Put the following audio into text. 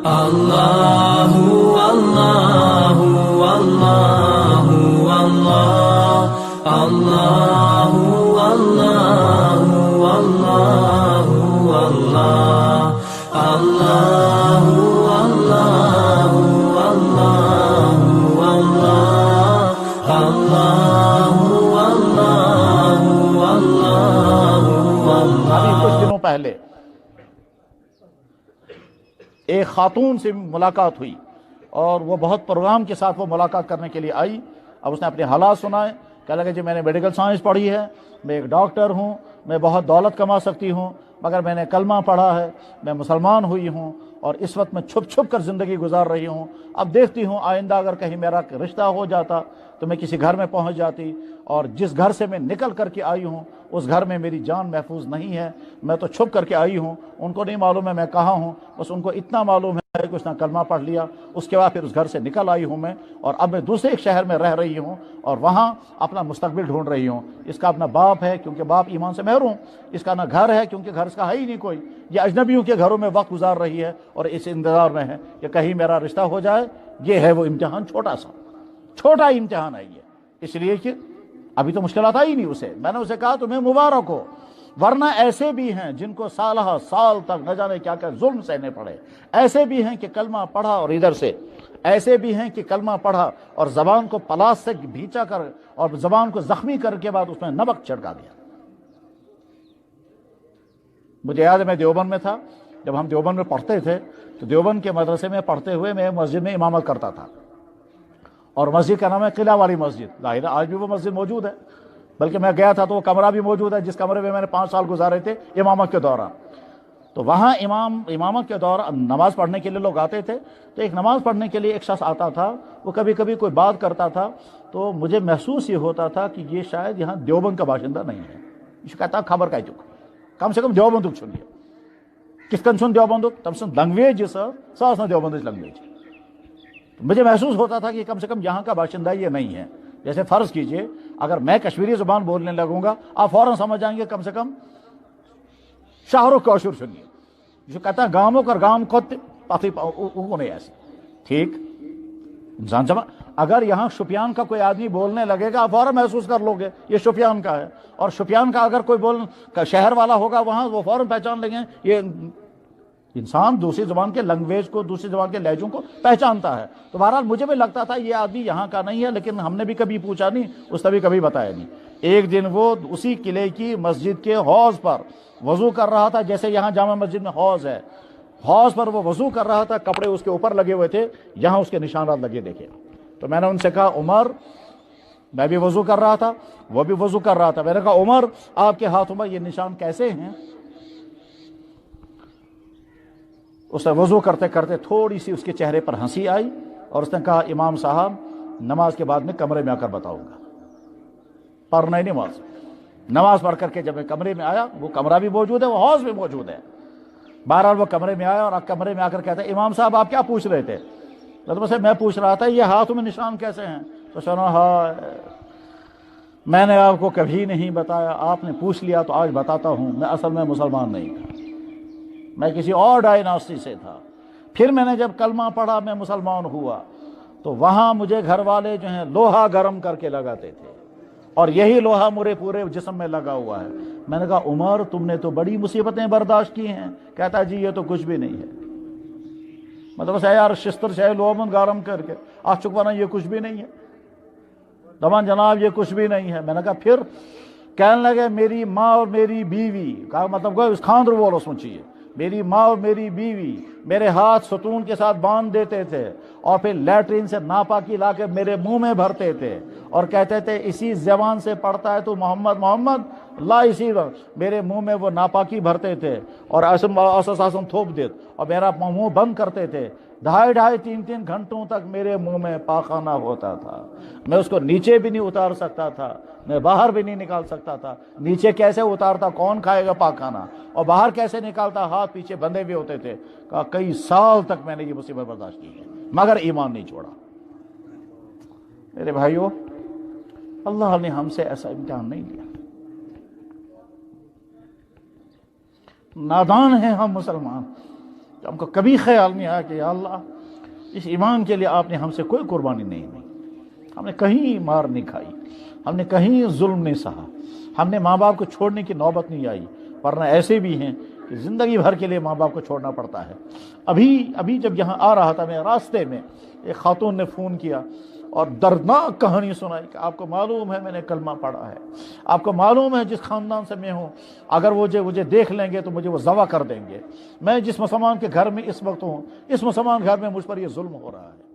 اللہ اللہ اللہ اللہ اللہ اللہ اللہ اللہ اللہ ابھی کچھ دنوں پہلے ایک خاتون سے ملاقات ہوئی اور وہ بہت پروگرام کے ساتھ وہ ملاقات کرنے کے لیے آئی. اب اس نے اپنے حالات سنائے. کہنے لگا جی میں نے میڈیکل سائنس پڑھی ہے, میں ایک ڈاکٹر ہوں, میں بہت دولت کما سکتی ہوں, مگر میں نے کلمہ پڑھا ہے, میں مسلمان ہوئی ہوں اور اس وقت میں چھپ چھپ کر زندگی گزار رہی ہوں. اب دیکھتی ہوں آئندہ اگر کہیں میرا رشتہ ہو جاتا تو میں کسی گھر میں پہنچ جاتی, اور جس گھر سے میں نکل کر کے آئی ہوں اس گھر میں میری جان محفوظ نہیں ہے. میں تو چھپ کر کے آئی ہوں, ان کو نہیں معلوم ہے میں کہاں ہوں, بس ان کو اتنا معلوم ہے کہ اس نے کلمہ پڑھ لیا. اس کے بعد پھر اس گھر سے نکل آئی ہوں میں, اور اب میں دوسرے ایک شہر میں رہ رہی ہوں اور وہاں اپنا مستقبل ڈھونڈ رہی ہوں. اس کا اپنا باپ ہے کیونکہ باپ ایمان سے محروم, اس کا نہ گھر ہے کیونکہ گھر اس کا ہے ہی نہیں کوئی. یہ اجنبیوں کے گھروں میں وقت گزار رہی ہے اور اس انتظار میں ہے کہ کہیں میرا رشتہ ہو جائے. یہ ہے وہ امتحان, چھوٹا امتحان ہے یہ, اس لیے کہ ابھی تو مشکلات آئی نہیں اسے. میں نے اسے کہا تمہیں مبارک ہو, ورنہ ایسے بھی ہیں جن کو سالہ سال تک نہ جانے کیا کیا ظلم سہنے پڑے. ایسے بھی ہیں کہ کلمہ پڑھا اور ادھر سے, ایسے بھی ہیں کہ کلمہ پڑھا اور زبان کو پلاس سے بھینچا کر اور زبان کو زخمی کر کے بعد اس میں نمک چھڑکا دیا. مجھے یاد ہے میں دیوبند میں تھا, جب ہم دیوبند میں پڑھتے تھے تو دیوبند کے مدرسے میں پڑھتے ہوئے میں مسجد میں امامت کرتا تھا, اور مسجد کا نام ہے قلعہ والی مسجد. ظاہر ہے آج بھی وہ مسجد موجود ہے, بلکہ میں گیا تھا تو وہ کمرہ بھی موجود ہے جس کمرے میں نے 5 سال گزارے تھے امامت کے دوران. تو وہاں امامت کے دوران نماز پڑھنے کے لیے لوگ آتے تھے. تو ایک نماز پڑھنے کے لیے ایک شخص آتا تھا, وہ کبھی کبھی کوئی بات کرتا تھا تو مجھے محسوس یہ ہوتا تھا کہ یہ شاید یہاں دیوبند کا باشندہ نہیں ہے. یہ کہتا خبر کا چک کم سے کم دیوبندک سن لیا. کس کن سن دیوبندک تم سن لنگویج سر ساس دیوبند لنگویج. مجھے محسوس ہوتا تھا کہ کم سے کم یہاں کا باشندہ یہ نہیں ہے. جیسے فرض کیجئے اگر میں کشمیری زبان بولنے لگوں گا آپ فوراً سمجھ جائیں گے کم سے کم شاہ رخ کوشر سنیے, جو کہتا ہے گاموں کر گام کو نہیں ایسے. ٹھیک انسان سمجھ, اگر یہاں شپیان کا کوئی آدمی بولنے لگے گا آپ فوراً محسوس کر لو گے یہ شپیان کا ہے, اور شپیان کا اگر کوئی شہر والا ہوگا وہاں وہ فوراً پہچان لیں گے. یہ انسان دوسری زبان کے لنگویج کو, دوسری زبان کے لہجوں کو پہچانتا ہے. تو بہرحال مجھے بھی لگتا تھا یہ آدمی یہاں کا نہیں ہے, لیکن ہم نے بھی کبھی پوچھا نہیں, اس نے بھی کبھی بتایا نہیں. ایک دن وہ اسی قلعے کی مسجد کے حوض پر وضو کر رہا تھا, جیسے یہاں جامع مسجد میں حوض ہے, حوض پر وہ وضو کر رہا تھا, کپڑے اس کے اوپر لگے ہوئے تھے, یہاں اس کے نشانات لگے دیکھے. تو میں نے ان سے کہا عمر, میں بھی وضو کر رہا تھا وہ بھی وضو کر رہا تھا, میں نے کہا عمر آپ کے ہاتھوں میں یہ نشان کیسے ہیں؟ اس نے وضو کرتے کرتے تھوڑی سی اس کے چہرے پر ہنسی آئی اور اس نے کہا امام صاحب نماز کے بعد میں کمرے میں آ کر بتاؤں گا. پڑھنا ہی نماز پڑھ کر کے جب میں کمرے میں آیا, وہ کمرہ بھی موجود ہے, وہ حوض بھی موجود ہے. بہرحال وہ کمرے میں آیا اور کمرے میں آ کر کہتا ہے امام صاحب آپ کیا پوچھ رہے تھے؟ تو میں پوچھ رہا تھا یہ ہاتھوں میں نشان کیسے ہیں؟ تو سنا ہاں میں نے آپ کو کبھی نہیں بتایا, آپ نے پوچھ لیا تو آج بتاتا ہوں. میں اصل میں مسلمان نہیں تھا, میں کسی اور ڈائناسٹی سے تھا. پھر میں نے جب کلمہ پڑھا میں مسلمان ہوا تو وہاں مجھے گھر والے جو ہیں لوہا گرم کر کے لگاتے تھے, اور یہی لوہا میرے پورے جسم میں لگا ہوا ہے. میں نے کہا عمر تم نے تو بڑی مصیبتیں برداشت کی ہیں. کہتا جی یہ تو کچھ بھی نہیں ہے. مطلب یار شستر شاہ لومن گارم کر کے آج چکوانا یہ کچھ بھی نہیں ہے. دمان جناب یہ کچھ بھی نہیں ہے. میں نے کہا پھر کہنے لگے میری ماں اور میری بیوی کا مطلب اس خاندر بولو سوچیے, میری ماں اور میری بیوی میرے ہاتھ ستون کے ساتھ باندھ دیتے تھے اور پھر لیٹرین سے ناپاکی لا کے میرے منہ میں بھرتے تھے اور کہتے تھے اسی زبان سے پڑھتا ہے تو محمد محمد لا, اسی میرے منہ میں وہ ناپاکی بھرتے تھے اور آسم تھوپ دیتے اور میرا منہ بند کرتے تھے. 2.5-3 گھنٹوں تک میرے منہ میں پاخانہ ہوتا تھا. میں اس کو نیچے بھی نہیں اتار سکتا تھا, میں باہر بھی نہیں نکال سکتا تھا. نیچے کیسے اتارتا, کون کھائے گا پاخانہ, اور باہر کیسے نکالتا, ہاتھ پیچھے بندھے بھی ہوتے تھے. کہا کئی سال تک میں نے یہ مصیبت برداشت کی ہے مگر ایمان نہیں چھوڑا. میرے بھائیو اللہ نے ہم سے ایسا امتحان نہیں لیا. نادان ہیں ہم مسلمان, ہم کو کبھی خیال نہیں آیا کہ یا اللہ اس ایمان کے لیے آپ نے ہم سے کوئی قربانی نہیں لی، ہم نے کہیں مار نہیں کھائی، ہم نے کہیں ظلم نہیں سہا، ہم نے ماں باپ کو چھوڑنے کی نوبت نہیں آئی، ورنہ ایسے بھی ہیں کہ زندگی بھر کے لیے ماں باپ کو چھوڑنا پڑتا ہے۔ ابھی جب یہاں آ رہا تھا میں راستے میں ایک خاتون نے فون کیا اور دردناک کہانی سنائی کہ آپ کو معلوم ہے میں نے کلمہ پڑھا ہے، آپ کو معلوم ہے جس خاندان سے میں ہوں اگر وہ مجھے دیکھ لیں گے تو مجھے وہ ذبح کر دیں گے، میں جس مسلمان کے گھر میں اس وقت ہوں اس مسلمان گھر میں مجھ پر یہ ظلم ہو رہا ہے۔